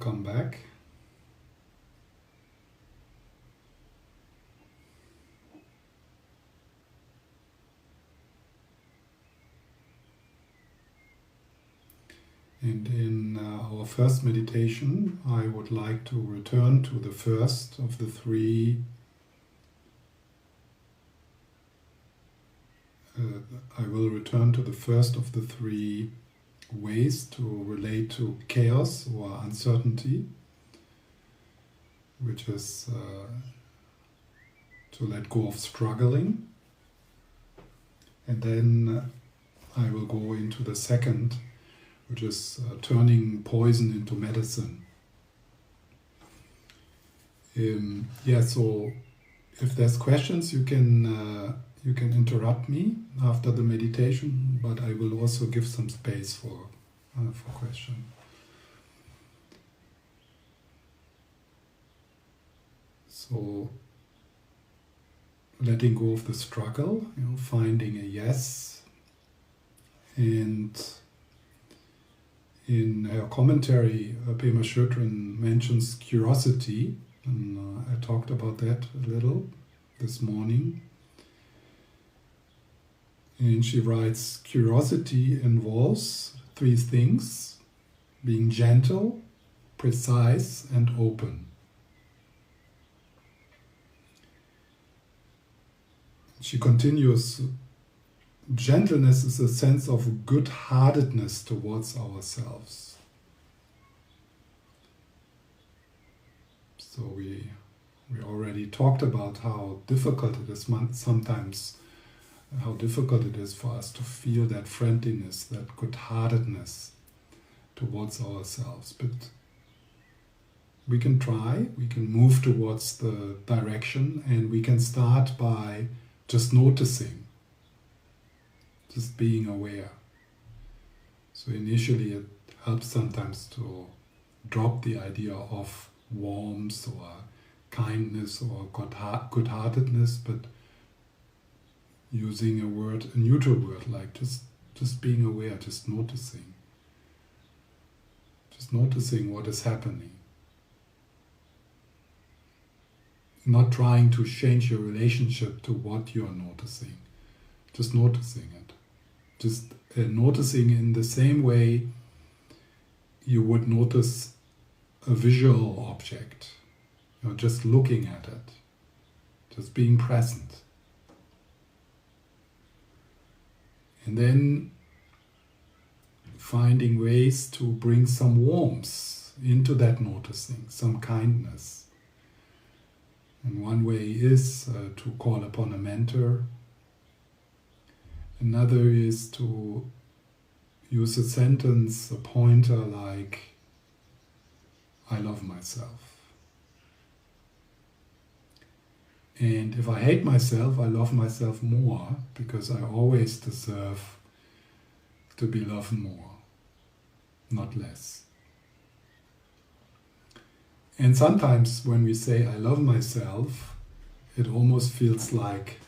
welcome back. And in our first meditation, I would like to return to the first of the three I will return to the first of the three ways to relate to chaos or uncertainty, which is to let go of struggling. And then I will go into the second, which is turning poison into medicine. So if there's questions, you can interrupt me after the meditation, but I will also give some space for question. So letting go of the struggle, finding a yes. And in her commentary, Pema Chodron mentions curiosity, and I talked about that a little this morning. And she writes, curiosity involves three things: being gentle, precise, and open. She continues, gentleness is a sense of good-heartedness towards ourselves. So we already talked about how difficult it is sometimes, how difficult it is for us to feel that friendliness, that good-heartedness towards ourselves. But we can try, we can move towards the direction, and we can start by just noticing, just being aware. So initially it helps sometimes to drop the idea of warmth or kindness or good-heartedness, but using a neutral word, like just being aware, just noticing what is happening. Not trying to change your relationship to what you are noticing, just noticing it. Just noticing in the same way you would notice a visual object, just looking at it, just being present. And then finding ways to bring some warmth into that noticing, some kindness. And one way is to call upon a mentor. Another is to use a sentence, a pointer like, I love myself. And if I hate myself, I love myself more, because I always deserve to be loved more, not less. And sometimes when we say I love myself, it almost feels like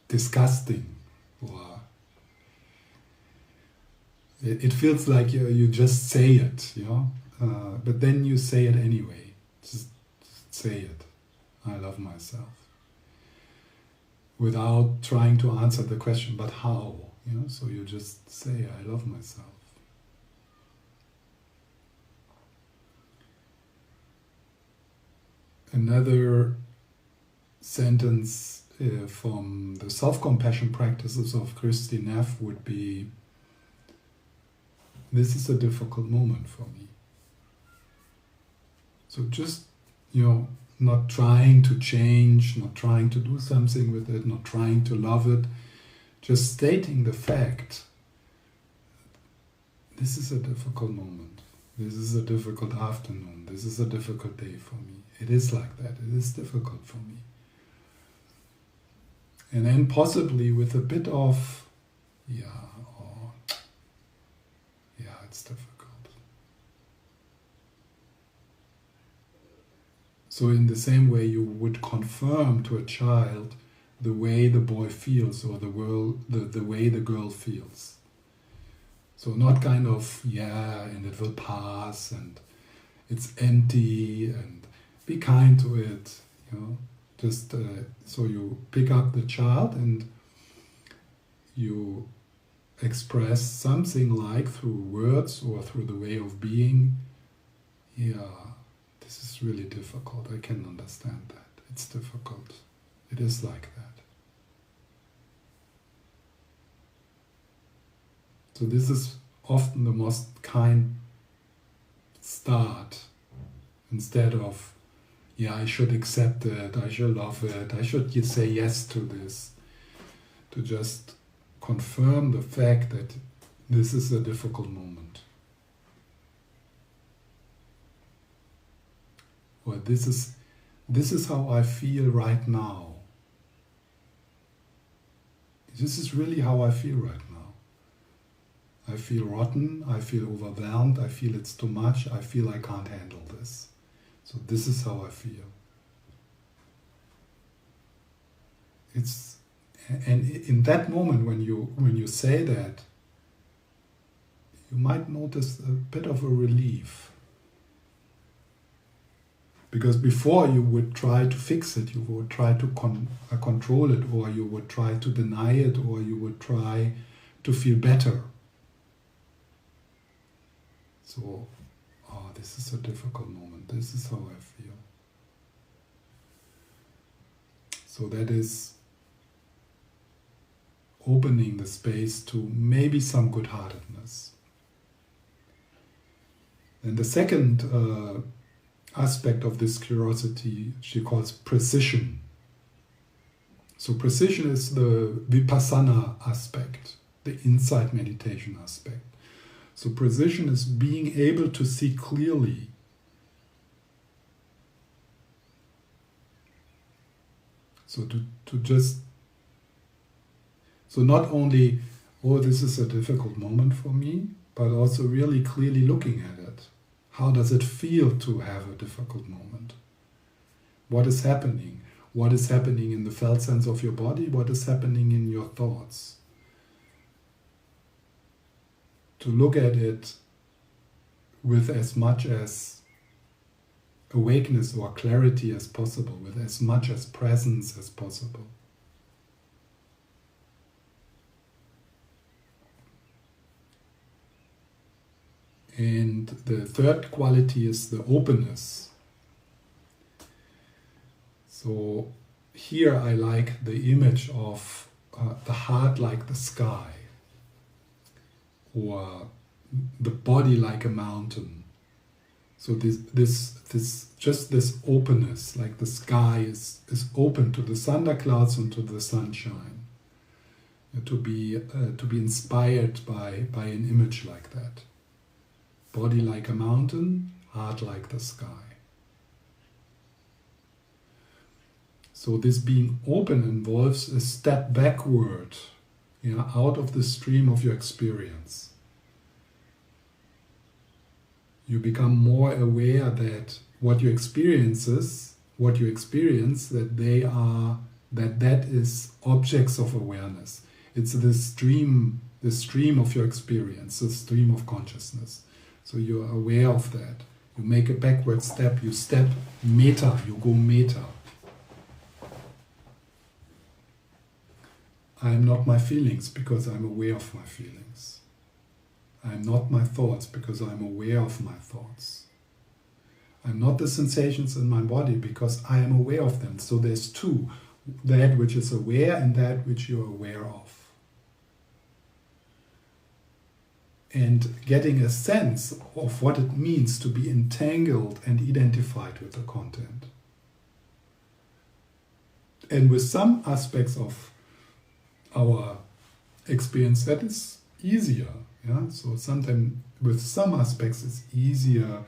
disgusting, or it feels like you just say it, but then you say it anyway. Just say it. I love myself. Without trying to answer the question, but how? So you just say, I love myself. Another sentence from the self-compassion practices of Christine Neff would be, this is a difficult moment for me. So just, not trying to change, not trying to do something with it, not trying to love it, just stating the fact, this is a difficult moment, this is a difficult afternoon, this is a difficult day for me. It is like that, it is difficult for me. And then possibly with a bit of, it's difficult. So in the same way you would confirm to a child the way the boy feels, or the way the girl feels. So not kind of, yeah, and it will pass, and it's empty, and be kind to it, you know. Just so you pick up the child and you express something like through words or through the way of being, yeah, this is really difficult. I can understand that. It's difficult. It is like that. So this is often the most kind start, instead of, yeah, I should accept it, I should love it, I should say yes to this. To just confirm the fact that this is a difficult moment. Or this is how I feel right now. This is really how I feel right now. I feel rotten, I feel overwhelmed, I feel it's too much, I feel I can't handle this. So this is how I feel. And in that moment when you say that, you might notice a bit of a relief. Because before you would try to fix it, you would try to control it, or you would try to deny it, or you would try to feel better. So, this is a difficult moment. This is how I feel. So that is opening the space to maybe some good-heartedness. And the second aspect of this curiosity she calls precision. So precision is the vipassana aspect, the insight meditation aspect. So precision is being able to see clearly. So so not only, oh, this is a difficult moment for me, but also really clearly looking at it. How does it feel to have a difficult moment? What is happening? What is happening in the felt sense of your body? What is happening in your thoughts? To look at it with as much as awakeness or clarity as possible, with as much as presence as possible. And the third quality is the openness. So here I like the image of the heart like the sky, or the body like a mountain. So this openness, like the sky is open to the thunderclouds and to the sunshine. To be inspired by an image like that. Body like a mountain, heart like the sky. So this being open involves a step backward, out of the stream of your experience. You become more aware that what you experience, that is objects of awareness. It's the stream of your experience, the stream of consciousness. So you're aware of that. You make a backward step, you step meta, you go meta. I am not my feelings because I'm aware of my feelings. I am not my thoughts because I'm aware of my thoughts. I'm not the sensations in my body because I am aware of them. So there's two, that which is aware and that which you're aware of. And getting a sense of what it means to be entangled and identified with the content. And with some aspects of our experience, that is easier. So sometimes with some aspects it's easier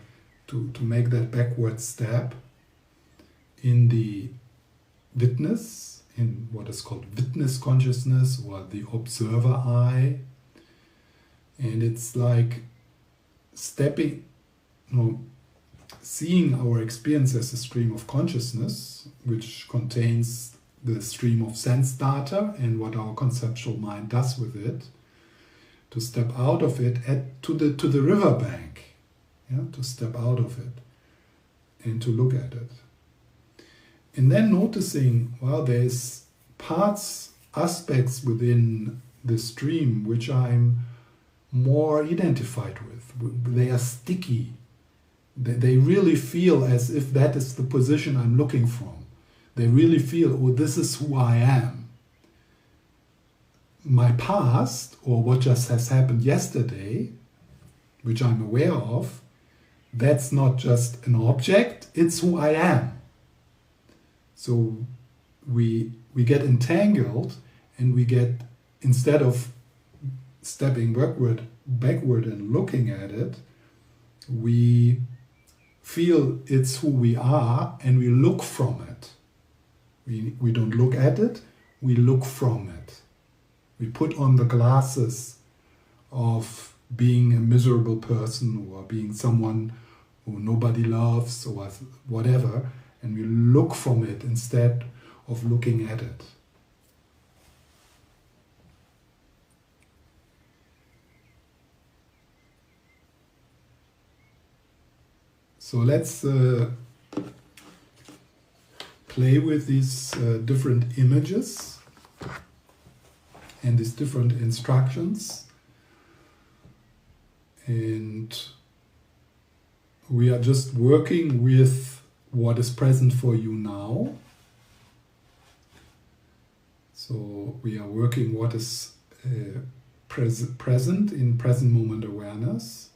to make that backward step in the witness, in what is called witness consciousness or the observer eye. And it's like seeing our experience as a stream of consciousness, which contains the stream of sense data and what our conceptual mind does with it. to step out of it to the riverbank, yeah, to step out of it and to look at it. And then noticing, well, there's aspects within the stream which I'm more identified with. They are sticky. They really feel as if that is the position I'm looking from. They really feel, oh, this is who I am. My past, or what just has happened yesterday, which I'm aware of, that's not just an object, it's who I am. So we get entangled, and we get, instead of stepping backward and looking at it, we feel it's who we are, and we look from it. We don't look at it, we look from it. We put on the glasses of being a miserable person, or being someone who nobody loves, or whatever, and we look from it instead of looking at it. So let's play with these different images and these different instructions. And we are just working with what is present for you now. So we are working what is present in present moment awareness.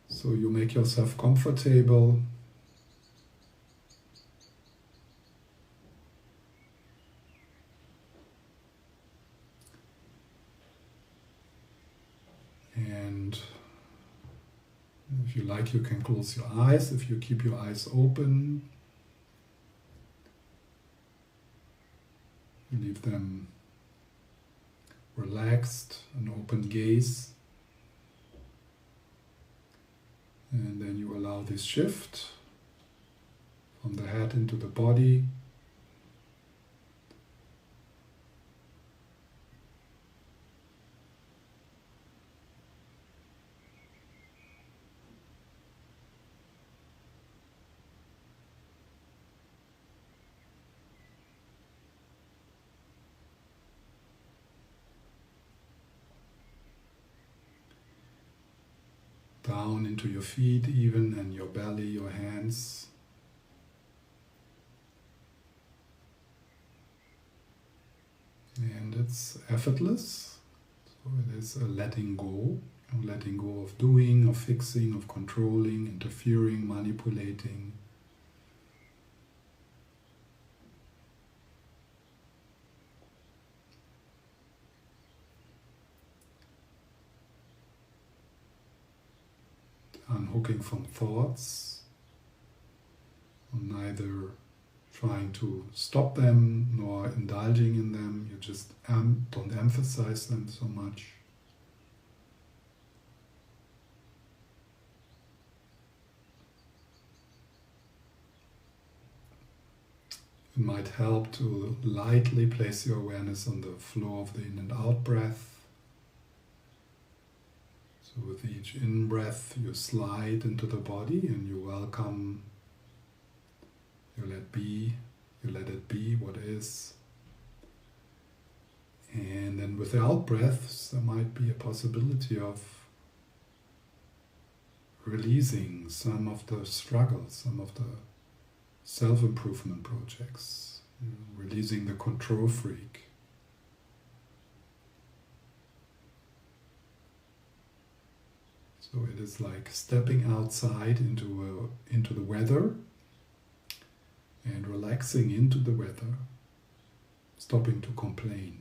So you make yourself comfortable. And if you like, you can close your eyes. If you keep your eyes open, leave them relaxed, an open gaze. And then you allow this shift from the head into the body. Down into your feet even, and your belly, your hands. And it's effortless. So it is a letting go. Letting go of doing, of fixing, of controlling, interfering, manipulating. Unhooking from thoughts, neither trying to stop them nor indulging in them. You just don't emphasize them so much. It might help to lightly place your awareness on the flow of the in and out breath. So with each in-breath, you slide into the body and you welcome, you let it be what is. And then with the out-breaths, there might be a possibility of releasing some of the struggles, some of the self-improvement projects, releasing the control freak. So it is like stepping outside into the weather and relaxing into the weather, stopping to complain.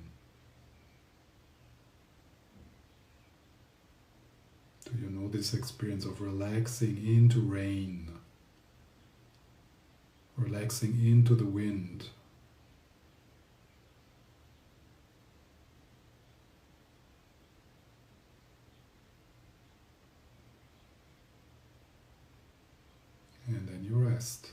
Do you know this experience of relaxing into rain, relaxing into the wind? And then you rest.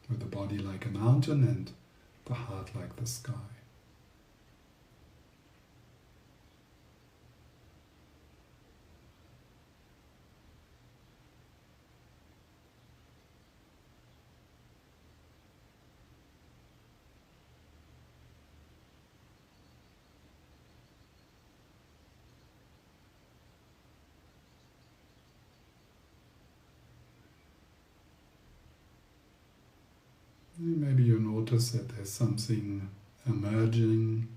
With the body like a mountain and the heart like the sky. Maybe you notice that there's something emerging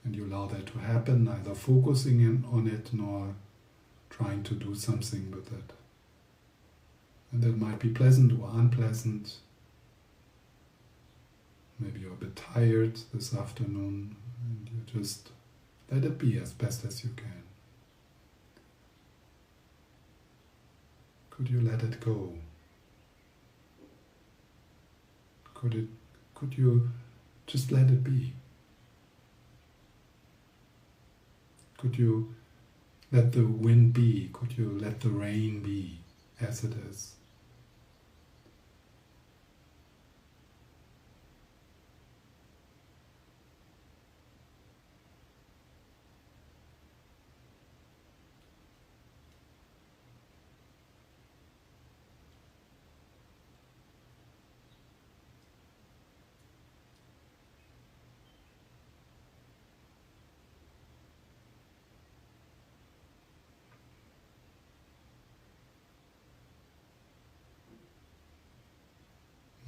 and you allow that to happen, neither focusing on it nor trying to do something with it. And that might be pleasant or unpleasant. Maybe you're a bit tired this afternoon and you just let it be as best as you can. Could you let it go? Could you just let it be? Could you let the wind be? Could you let the rain be as it is?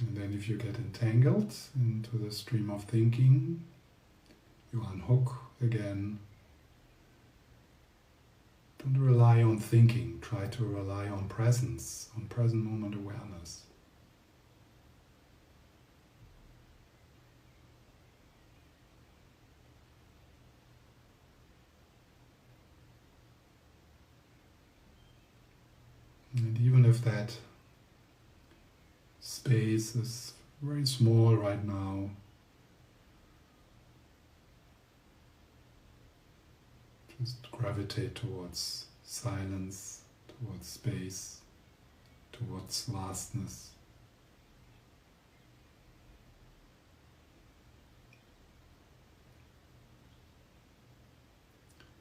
And then if you get entangled into the stream of thinking, you unhook again. Don't rely on thinking, try to rely on presence, on present moment awareness. And even if that space is very small right now, just gravitate towards silence, towards space, towards vastness.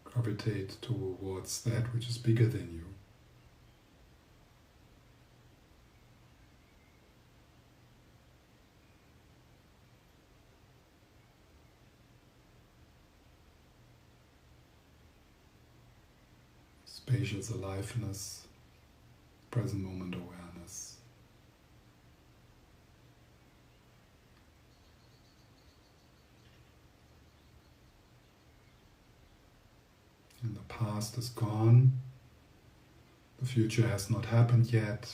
Gravitate towards that which is bigger than you. Spacious aliveness, present moment awareness. And the past is gone, the future has not happened yet.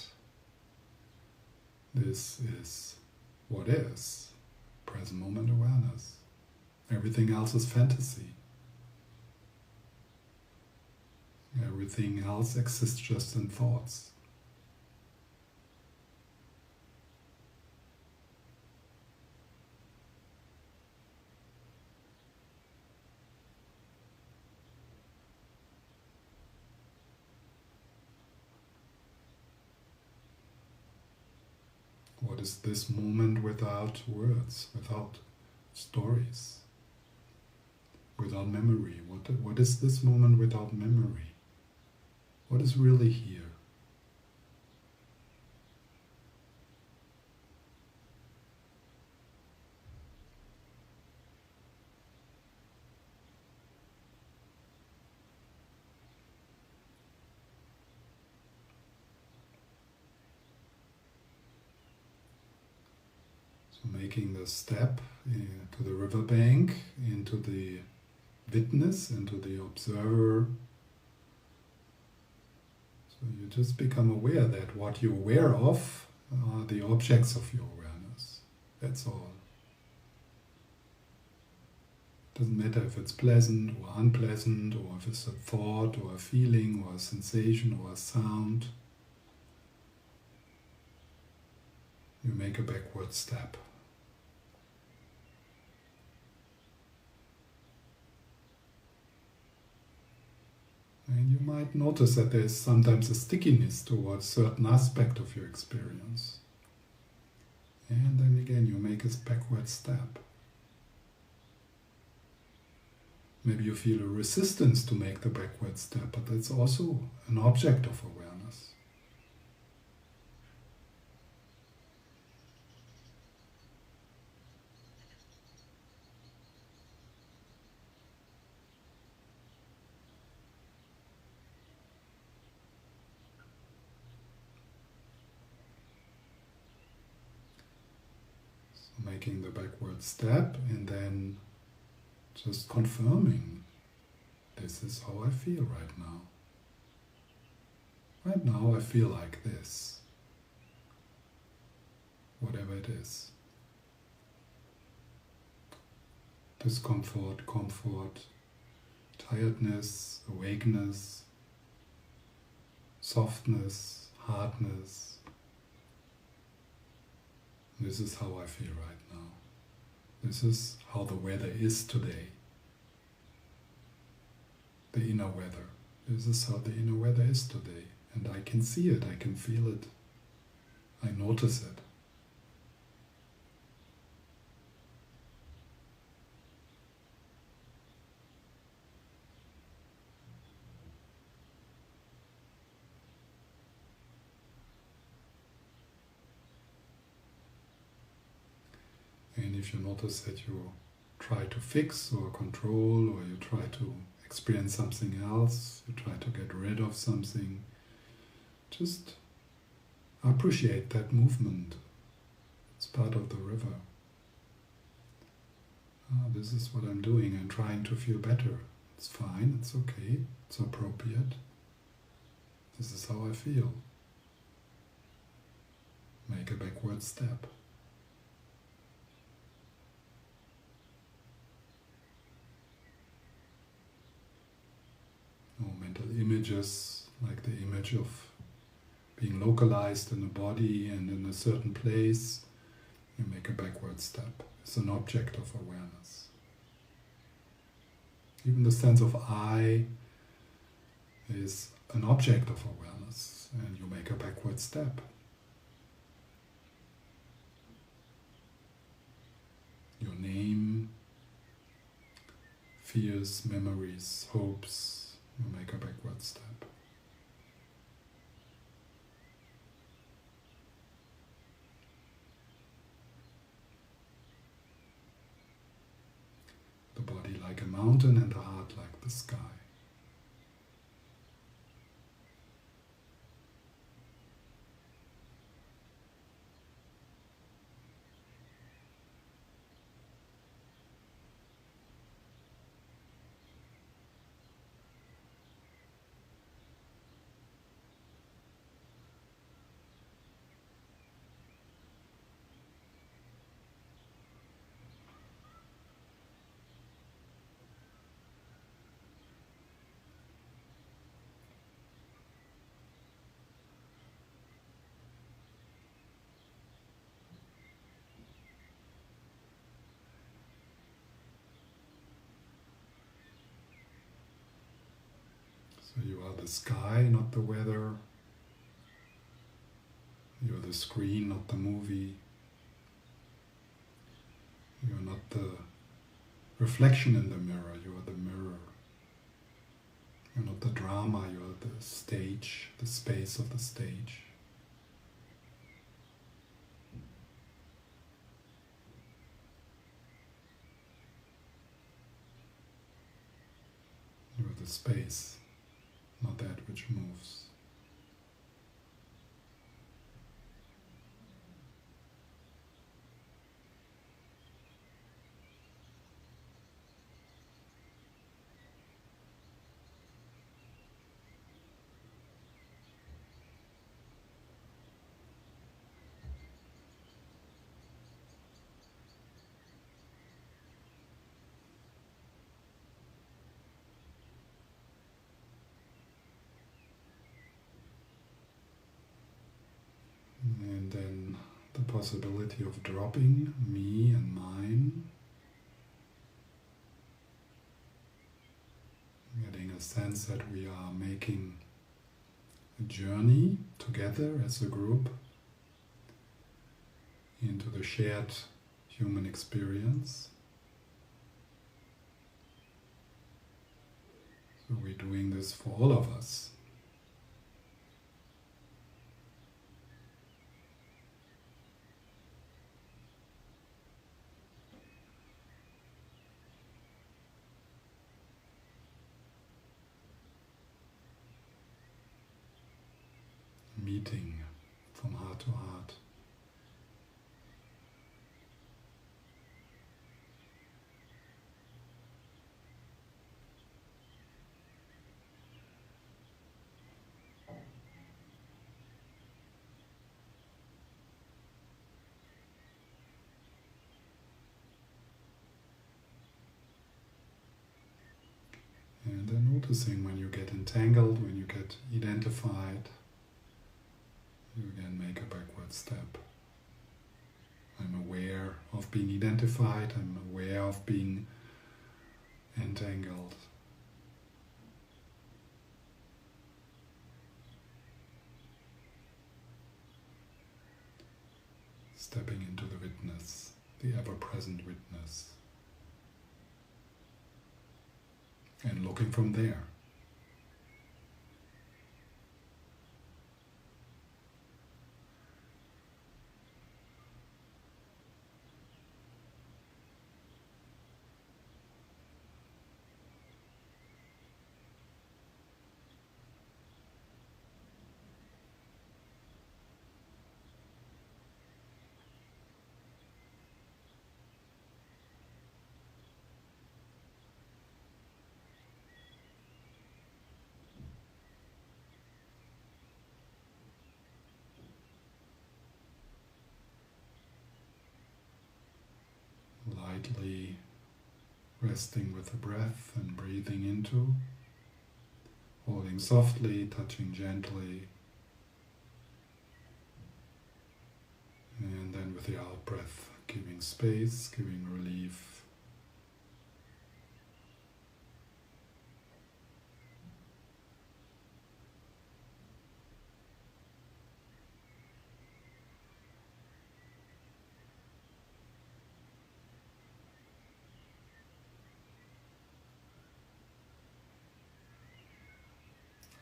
This is what is, present moment awareness. Everything else is fantasy. Everything else exists just in thoughts. What is this moment without words, without stories, without memory? What is this moment without memory? What is really here? So making the step to the riverbank, into the witness, into the observer. So you just become aware that what you're aware of are the objects of your awareness. That's all. Doesn't matter if it's pleasant or unpleasant, or if it's a thought or a feeling or a sensation or a sound. You make a backward step. And you might notice that there's sometimes a stickiness towards certain aspect of your experience. And then again you make a backward step. Maybe you feel a resistance to make the backward step, but that's also an object of awareness. So making the backward step and then just confirming, this is how I feel right now. Right now I feel like this, whatever it is. Discomfort, comfort, tiredness, awakeness, softness, hardness. This is how I feel right now. This is how the weather is today. The inner weather. This is how the inner weather is today. And I can see it, I can feel it. I notice it. And if you notice that you try to fix or control, or you try to experience something else, you try to get rid of something, just appreciate that movement. It's part of the river. This is what I'm doing. I'm trying to feel better. It's fine, it's okay, it's appropriate. This is how I feel. Make a backward step. No mental images, like the image of being localized in a body and in a certain place. You make a backward step. It's an object of awareness. Even the sense of I is an object of awareness, and you make a backward step. Your name, fears, memories, hopes, you make a backward step. The body like a mountain and the heart like the sky. So you are the sky, not the weather. You're the screen, not the movie. You're not the reflection in the mirror, you are the mirror. You're not the drama, you are the stage, the space of the stage. You are the space, not that which moves. And then the possibility of dropping me and mine, getting a sense that we are making a journey together as a group into the shared human experience. So we're doing this for all of us. Meeting from heart to heart. And then noticing when you get entangled, when you get identified, you again make a backward step. I'm aware of being identified, I'm aware of being entangled. Stepping into the witness, the ever-present witness. And looking from there. Lightly resting with the breath and breathing into, holding softly, touching gently, and then with the out breath, giving space, giving relief.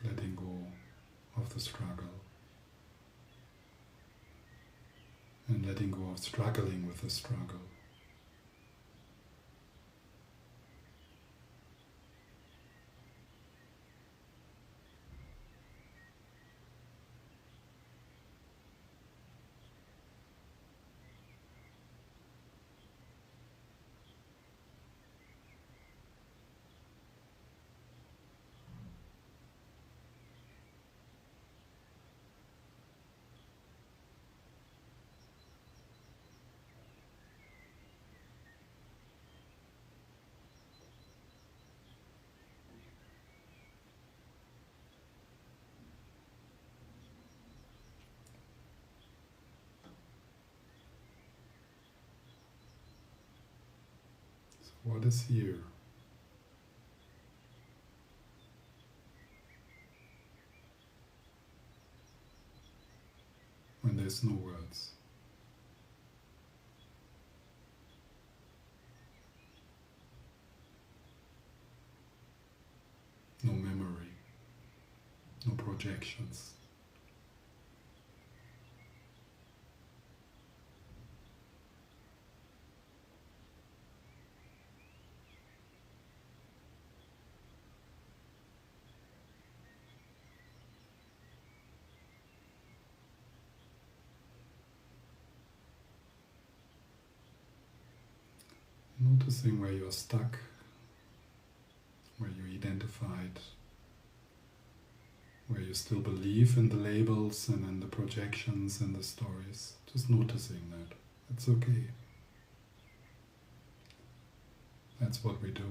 Letting go of the struggle and letting go of struggling with the struggle. What is here? When there's no words. No memory. No projections. Noticing where you're stuck, where you identified, where you still believe in the labels and in the projections and the stories. Just noticing that. It's okay. That's what we do.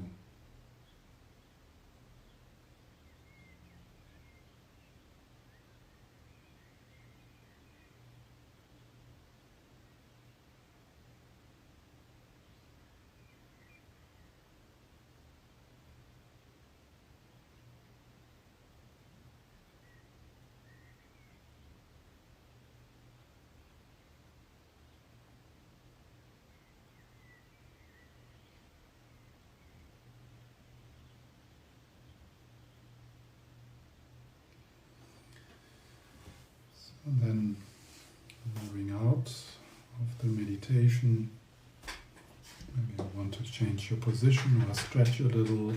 meditation. Maybe you want to change your position or stretch a little.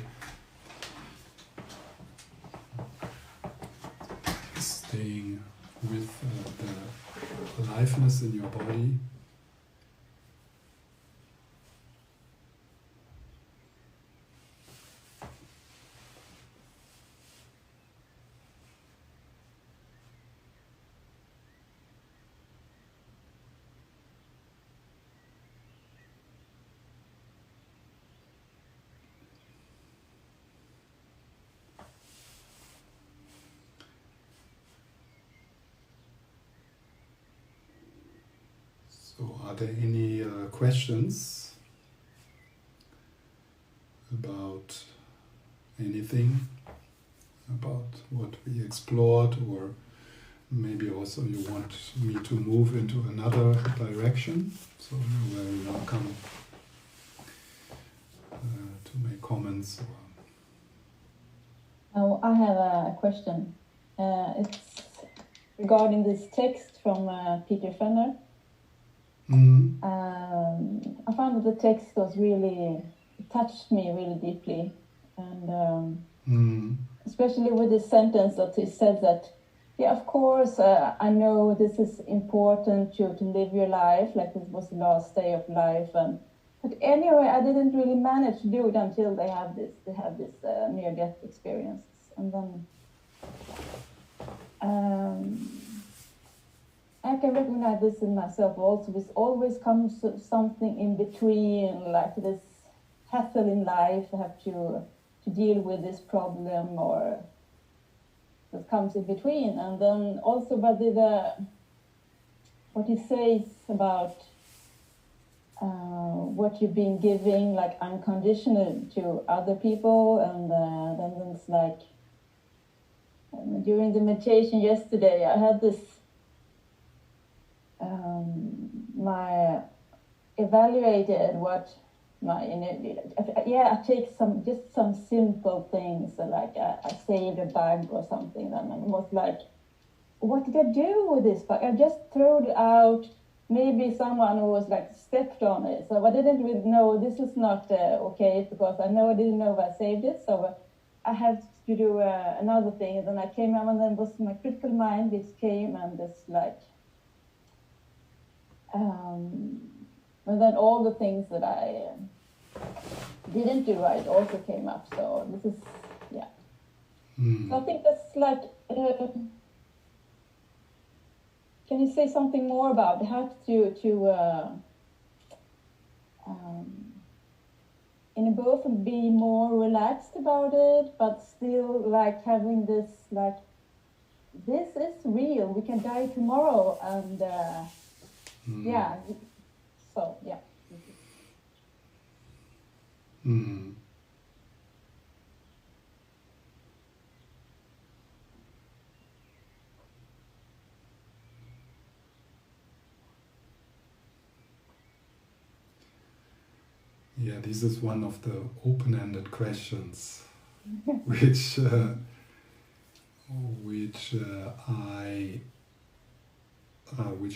Staying with the aliveness in your body. So, are there any questions about anything, about what we explored, or maybe also you want me to move into another direction? So you're very welcome to make comments. Oh, I have a question. It's regarding this text from Peter Fenner. I found that the text was really, it touched me really deeply, and especially with this sentence that he said that, yeah, of course, I know this is important to live your life, like this was the last day of life, but anyway, I didn't really manage to do it until they have this near-death experience, and then I can recognize this in myself also. This always comes something in between, like this hassle in life. I have to deal with this problem, or that comes in between. And then also, but what he says about what you've been giving, like unconditional to other people, and then it's like during the meditation yesterday, I had this. My evaluated what my I take some simple things, like I saved a bag or something, and it was like, what did I do with this bag? I just threw it out. Maybe someone who was like stepped on it, so I didn't really know this is not okay, because I didn't know if I saved it, so I had to do another thing, and then I came out, and then was my critical mind which came, and this like. And then all the things that I didn't do right also came up. So this is, yeah. So I think that's like, can you say something more about how to in both be more relaxed about it, but still like having this, like, this is real, we can die tomorrow, and yeah, so yeah. Yeah, this is one of the open-ended questions, which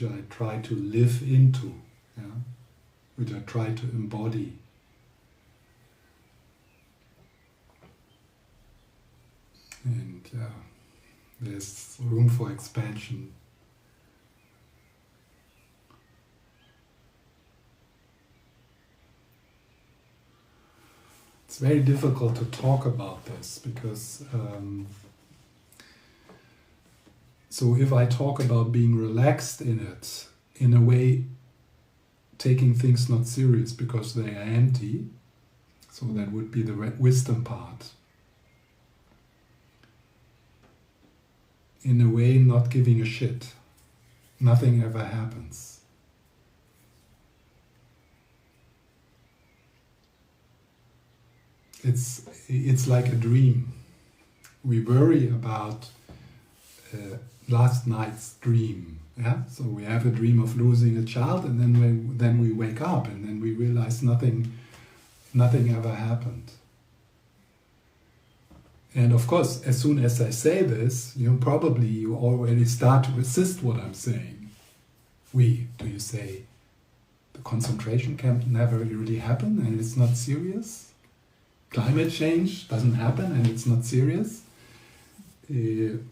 I try to live into, yeah, which I try to embody. And there's room for expansion. It's very difficult to talk about this because so if I talk about being relaxed in it, in a way taking things not serious because they are empty, so that would be the wisdom part. In a way not giving a shit. Nothing ever happens. It's like a dream. We worry about last night's dream. Yeah, so we have a dream of losing a child, and then we wake up, and then we realize nothing ever happened. And of course, as soon as I say this, you already start to resist what I'm saying. Do you say the concentration camp never really happened and it's not serious. Climate change doesn't happen and it's not serious. And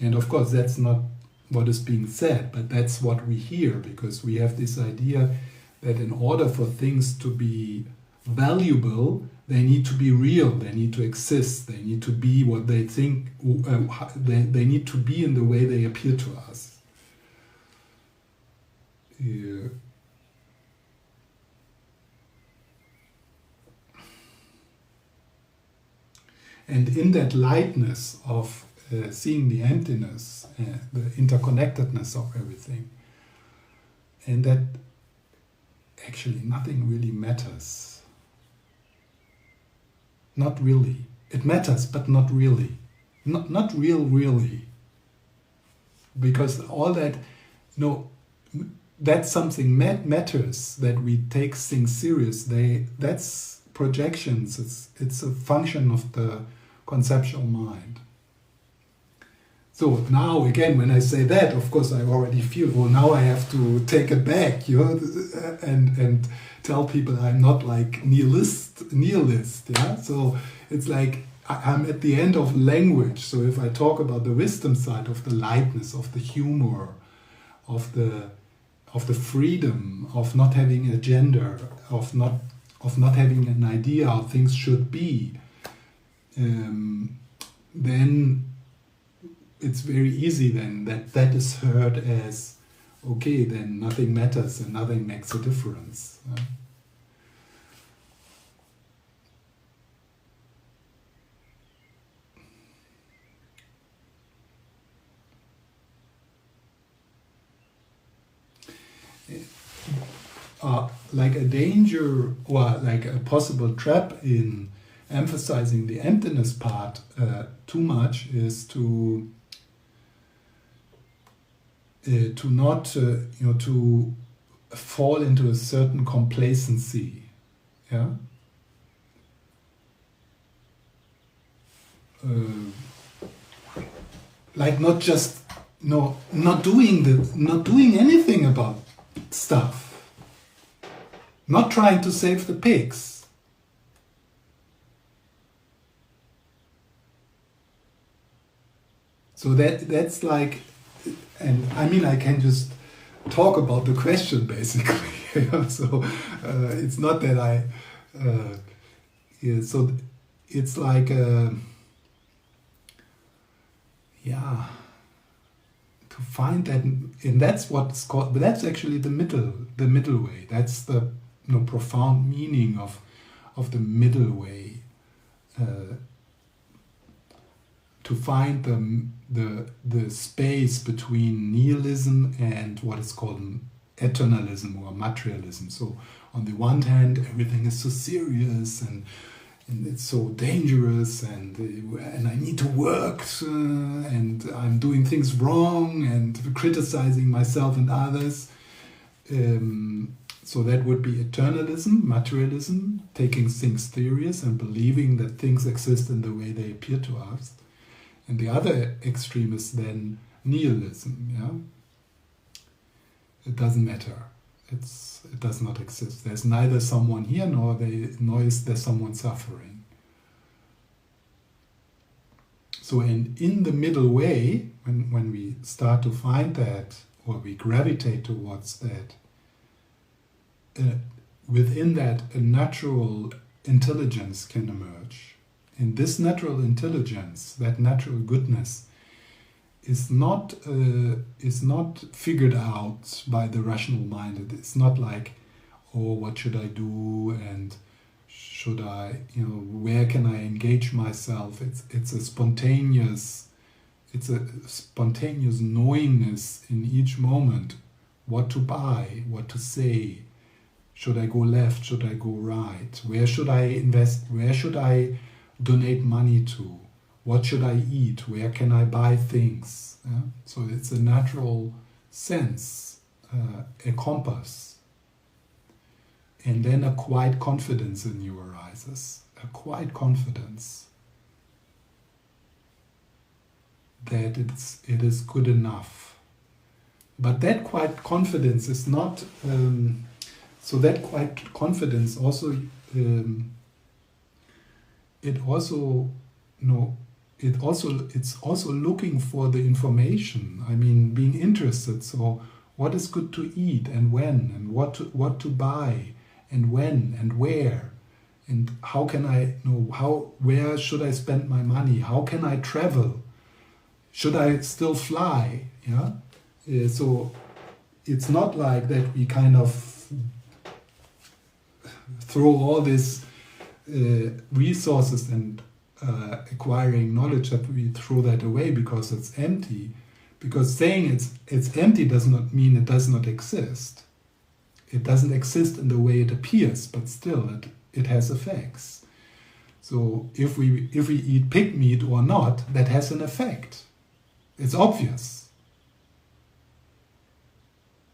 of course that's not what is being said, but that's what we hear, because we have this idea that in order for things to be valuable, they need to be real, they need to exist, they need to be what they think, they need to be in the way they appear to us. And in that lightness of seeing the emptiness, the interconnectedness of everything, and that actually nothing really matters. Not really. It matters, but not really. Not really. Because all that, that something matters, that we take things serious, that's projections, it's a function of the conceptual mind. So now again, when I say that, of course I already feel, well, now I have to take it back, and tell people I'm not like nihilist, yeah. So it's like I'm at the end of language. So if I talk about the wisdom side, of the lightness, of the humor, of the freedom, of not having a gender, of not having an idea how things should be, then it's very easy then that is heard as, okay, then nothing matters and nothing makes a difference. Like a danger or like a possible trap in emphasizing the emptiness part too much is to not to fall into a certain complacency, yeah. Like not just not doing anything about stuff. Not trying to save the pigs. So that's like, and I mean I can just talk about the question basically. So it's not that I. So it's like to find that, and that's what's called. But that's actually the middle way. That's the profound meaning of the middle way, to find the space between nihilism and what is called eternalism or materialism. So on the one hand, everything is so serious and it's so dangerous, and I need to work, and I'm doing things wrong and criticizing myself and others. So that would be eternalism, materialism, taking things serious and believing that things exist in the way they appear to us. And the other extreme is then nihilism. Yeah, it doesn't matter. It does not exist. There's neither someone here nor is there someone suffering. So in the middle way, when we start to find that, or we gravitate towards that, within that a natural intelligence can emerge. And this natural intelligence, that natural goodness, is not figured out by the rational mind. It's not like, oh, what should I do, and should I, where can I engage myself? It's a spontaneous knowingness in each moment, what to buy, what to say. Should I go left? Should I go right? Where should I invest? Where should I donate money to? What should I eat? Where can I buy things? Yeah? So it's a natural sense, a compass. And then a quiet confidence in you arises. A quiet confidence that it is good enough. But that quiet confidence is not So that quiet confidence also, it also, it's also looking for the information. I mean, being interested. So what is good to eat and when, and what to buy and when and where, and how can I know where should I spend my money? How can I travel? Should I still fly? Yeah. So it's not like that we kind of throw all these resources and acquiring knowledge, that we throw that away because it's empty. Because saying it's empty does not mean it does not exist. It doesn't exist in the way it appears, but still it has effects. So if we eat pig meat or not, that has an effect. It's obvious.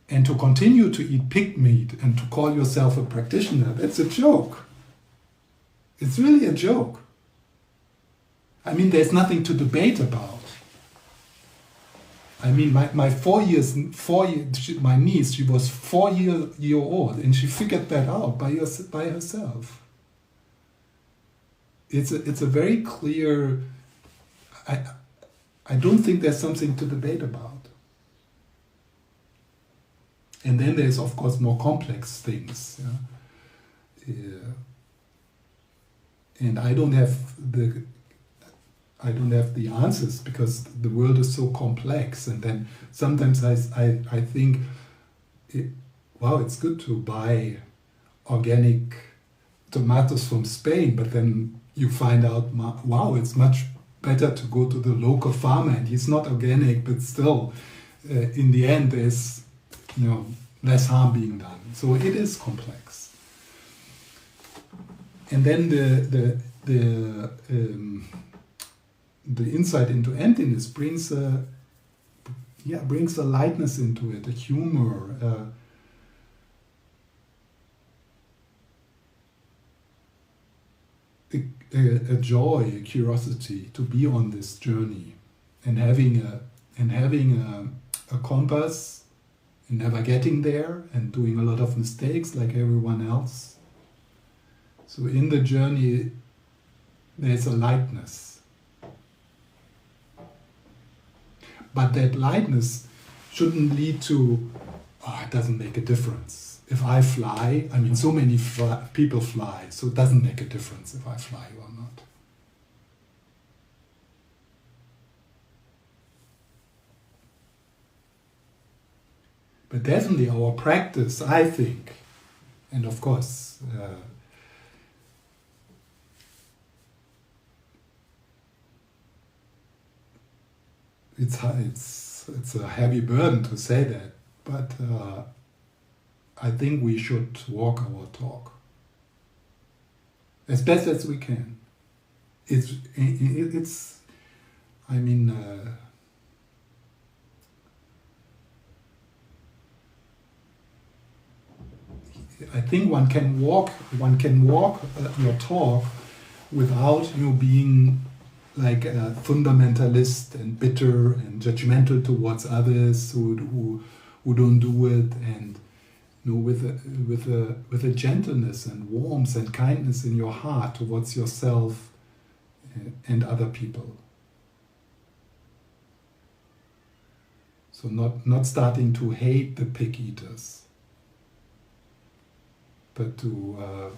And to continue to eat pig meat and to call yourself a practitioner, that's a joke. It's really a joke. I mean, there's nothing to debate about. I mean, my niece, she was 4 year old, and she figured that out by herself. It's a very clear. I don't think there's something to debate about. And then there's, of course, more complex things. Yeah? And I don't have the answers, because the world is so complex. And then sometimes I think, it's good to buy organic tomatoes from Spain, but then you find out, wow, it's much better to go to the local farmer, and he's not organic, but still, in the end, there's less harm being done. So it is complex. And then the insight into emptiness brings a lightness into it, a humor, a joy, a curiosity to be on this journey, and having a compass, and never getting there, and doing a lot of mistakes like everyone else. So in the journey, there's a lightness. But that lightness shouldn't lead to, it doesn't make a difference. If I fly, I mean, so many people fly, so it doesn't make a difference if I fly or not. But definitely our practice, I think, and of course, it's a heavy burden to say that, but I think we should walk our talk as best as we can. I think one can walk your talk without being like a fundamentalist and bitter and judgmental towards others who don't do it, and with a gentleness and warmth and kindness in your heart towards yourself and other people. So not starting to hate the pig eaters, but to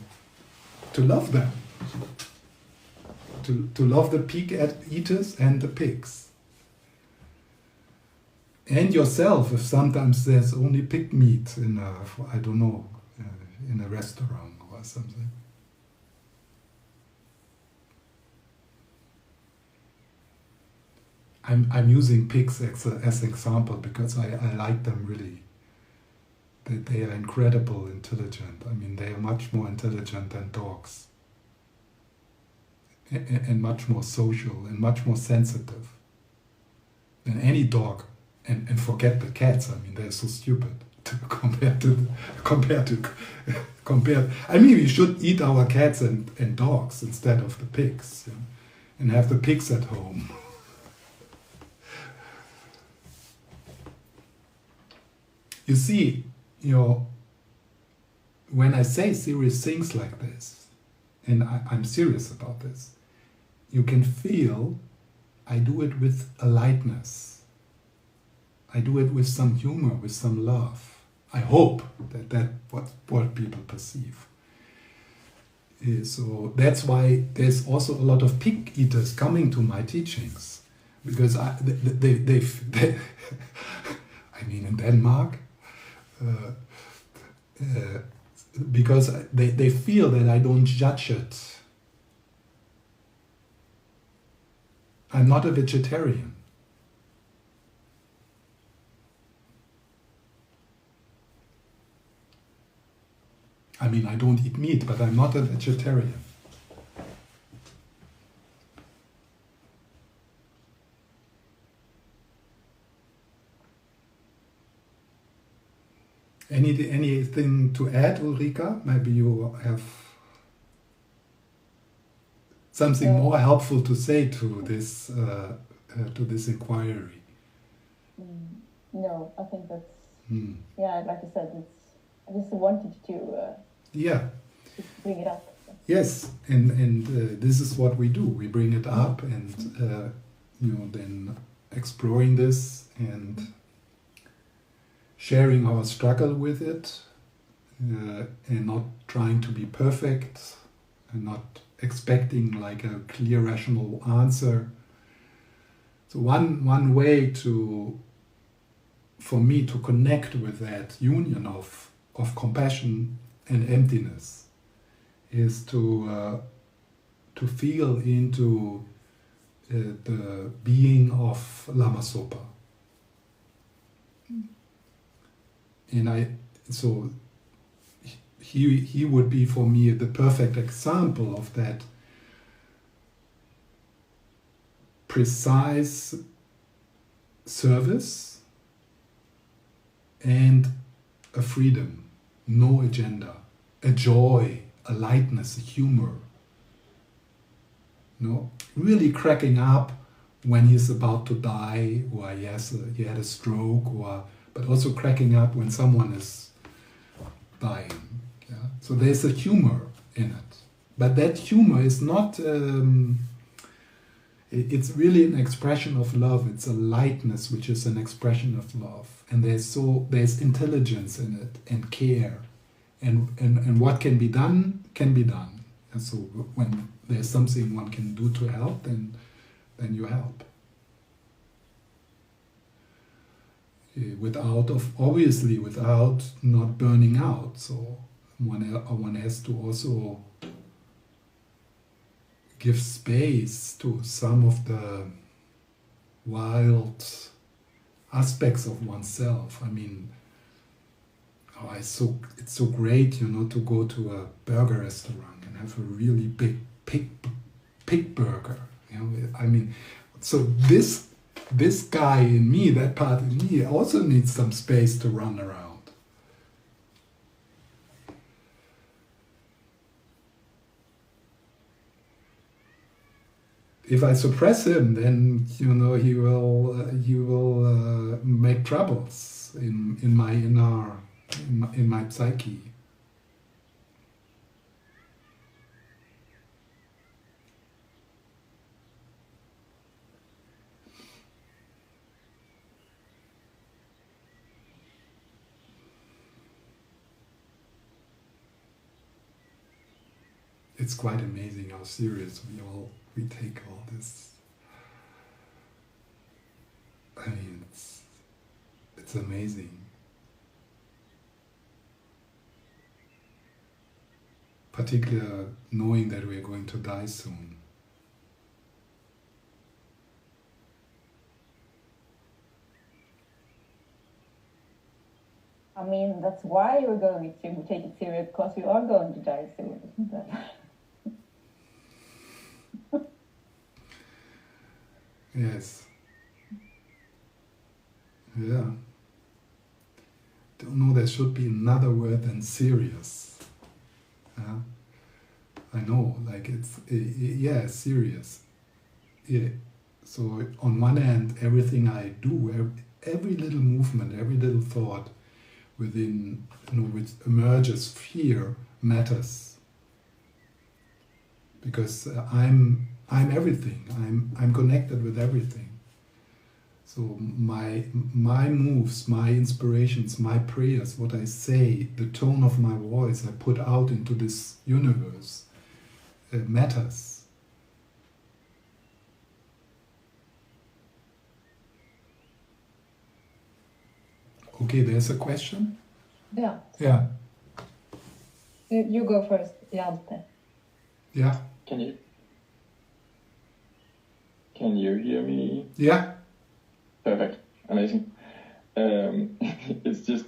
love them. To love the pig eaters and the pigs. And yourself, if sometimes there's only pig meat in a restaurant or something. I'm using pigs as an example because I like them really. They are incredibly intelligent. I mean, they are much more intelligent than dogs. And much more social and much more sensitive than any dog. And forget the cats. I mean, they're so stupid compared to. I mean, we should eat our cats and dogs instead of the pigs, and have the pigs at home. You see, when I say serious things like this, and I'm serious about this, you can feel I do it with a lightness. I do it with some humor, with some love. I hope that what people perceive. So that's why there's also a lot of pig eaters coming to my teachings, because they I mean in Denmark, because they feel that I don't judge it. I'm not a vegetarian. I mean, I don't eat meat, but I'm not a vegetarian. Anything to add, Ulrika? Maybe you have something more helpful to say to this inquiry. No, I think that's yeah. Like I said, I just wanted to bring it up. Yes, and this is what we do. We bring it up, and then exploring this and sharing our struggle with it, and not trying to be perfect, and not expecting like a clear rational answer. So one way for me to connect with that union of compassion and emptiness is to feel into the being of Lama Zopa. And so he would be for me the perfect example of that precise service and a freedom, no agenda, a joy, a lightness, a humor. No, really cracking up when he's about to die, or he had a stroke, but also cracking up when someone is dying. Yeah? So there's a humor in it. But that humor is not, it's really an expression of love. It's a lightness which is an expression of love. And there's intelligence in it, and care. And what can be done, can be done. And so when there's something one can do to help, then you help. Without not burning out. So one has to also give space to some of the wild aspects of oneself. I mean, it's so great, to go to a burger restaurant and have a really big pig burger. I mean, so this guy in me, that part in me, also needs some space to run around. If I suppress him, then he will make troubles in my psyche. It's quite amazing how serious we take all this. I mean, it's amazing. Particularly knowing that we are going to die soon. I mean, that's why you're going to take it serious, because you are going to die soon, isn't it? Yes. Yeah. Don't know, there should be another word than serious. Yeah. I know, like serious. Yeah. So on one hand, everything I do, every little movement, every little thought within, which emerges fear matters, because I'm everything. I'm connected with everything. So my moves, my inspirations, my prayers, what I say, the tone of my voice I put out into this universe matters. Okay, there's a question? Yeah. Yeah. You go first, Hjalte. Yeah. Can you hear me? Yeah. Perfect. Amazing. It's just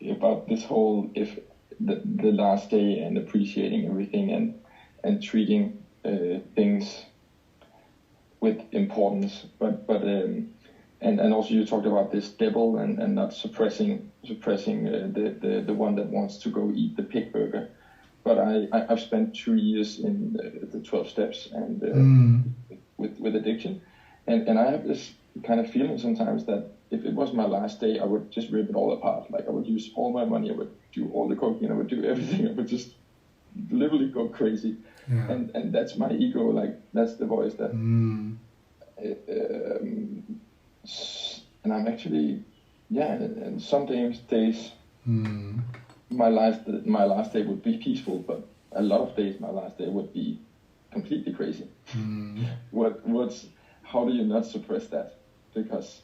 about this whole, if the last day, and appreciating everything, and treating things with importance, but and also you talked about this devil and not suppressing the one that wants to go eat the pig burger. But I've spent 2 years in the 12 steps and with addiction, and I have this kind of feeling sometimes that if it was my last day, I would just rip it all apart. Like I would use all my money, I would do all the cocaine, I would do everything, I would just literally go crazy. Yeah. And that's my ego, like that's the voice that and I'm actually, and some days my last day would be peaceful, but a lot of days my last day would be completely crazy. How do you not suppress that? Because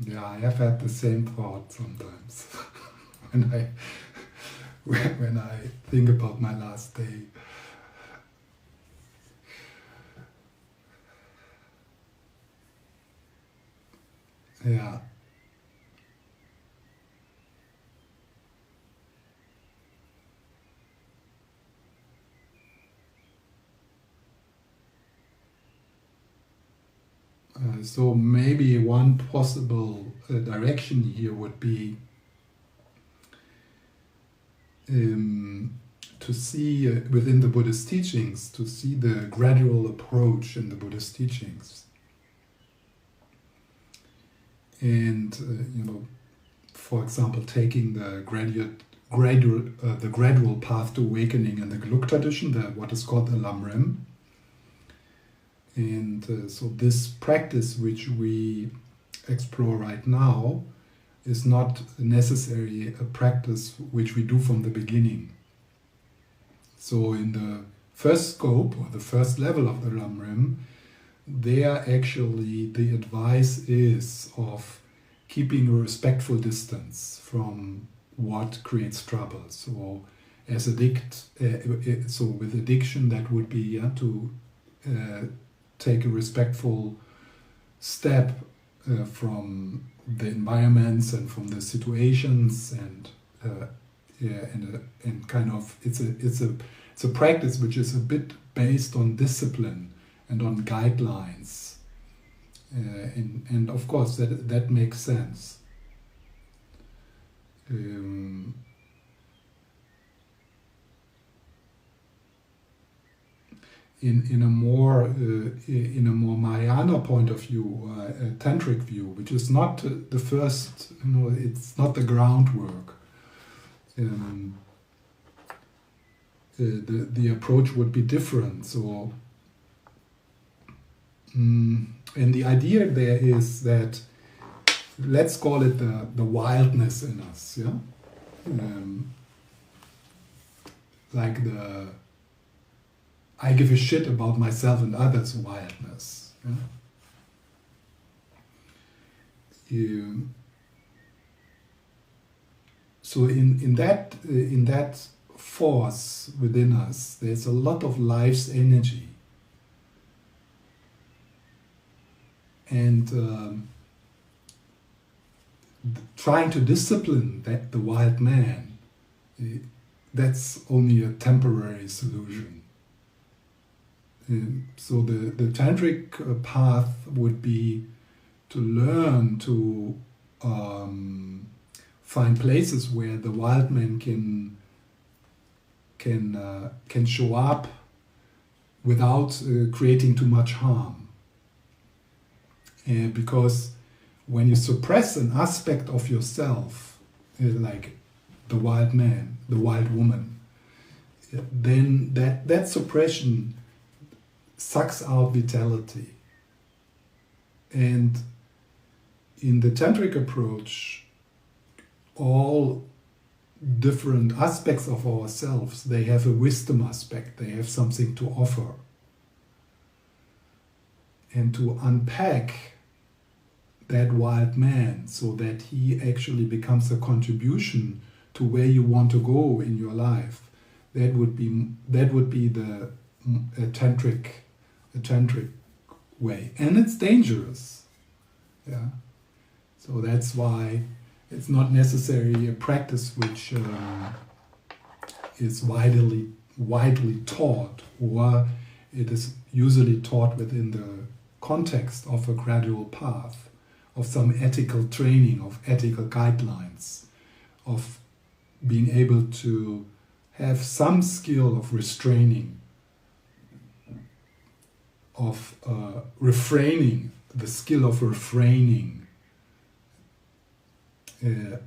yeah, I have had the same thought sometimes when I think about my last day. Yeah. So maybe one possible direction here would be to see within the Buddhist teachings, to see the gradual approach in the Buddhist teachings. And for example, taking the gradual path to awakening in the Geluk tradition, what is called the Lamrim. And so this practice which we explore right now is not necessarily a practice which we do from the beginning. So in the first scope, or the first level of the Lamrim, there actually the advice is of keeping a respectful distance from what creates trouble. So as so with addiction, that would be to take a respectful step from the environments and from the situations, and kind of it's a practice which is a bit based on discipline and on guidelines, and of course that makes sense. In a more Mahayana point of view, a tantric view, which is not the first, it's not the groundwork. The approach would be different. So, and the idea there is that, let's call it the wildness in us, yeah, like the I give a shit about myself and others wildness. Yeah? So in that force within us, there's a lot of life's energy, and trying to discipline the wild man, that's only a temporary solution. So the tantric path would be to learn to find places where the wild man can show up without creating too much harm. Because when you suppress an aspect of yourself, like the wild man, the wild woman, then that suppression sucks out vitality. And in the tantric approach, all different aspects of ourselves, they have a wisdom aspect, they have something to offer. And to unpack that wild man so that he actually becomes a contribution to where you want to go in your life, that would be the tantric way, and it's dangerous. Yeah, so that's why it's not necessarily a practice which is widely taught, or it is usually taught within the context of a gradual path, of some ethical training, of ethical guidelines, of being able to have some skill of restraining, of refraining, the skill of refraining,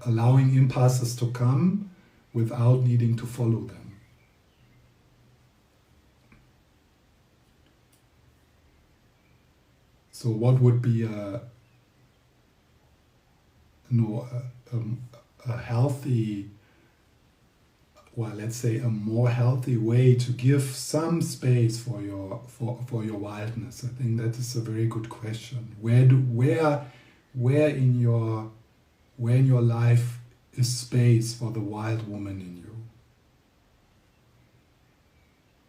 allowing impulses to come without needing to follow them. So what would be a healthy, well, let's say a more healthy way to give some space for your wildness? I think that is a very good question. Where in your life is space for the wild woman in you?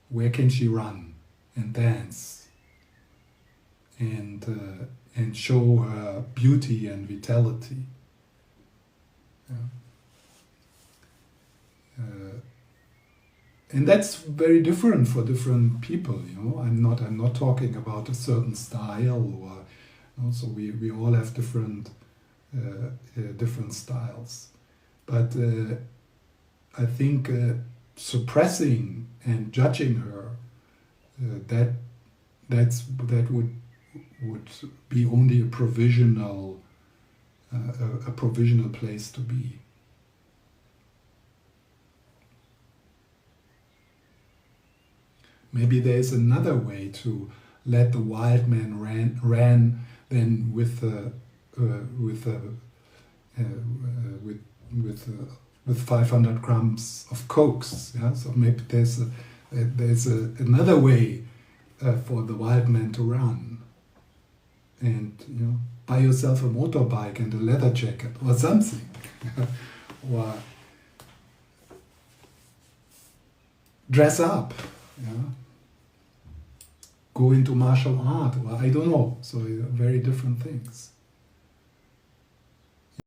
Where can she run and dance and show her beauty and vitality? Yeah. And that's very different for different people. I'm not talking about a certain style, or also we all have different different styles. But I think suppressing and judging her, that would be only a provisional place to be. Maybe there is another way to let the wild man ran then with 500 grams of cokes. Yeah, so maybe there's another way for the wild man to run, and buy yourself a motorbike and a leather jacket or something, or dress up. Yeah. Go into martial art, or I don't know. So very different things.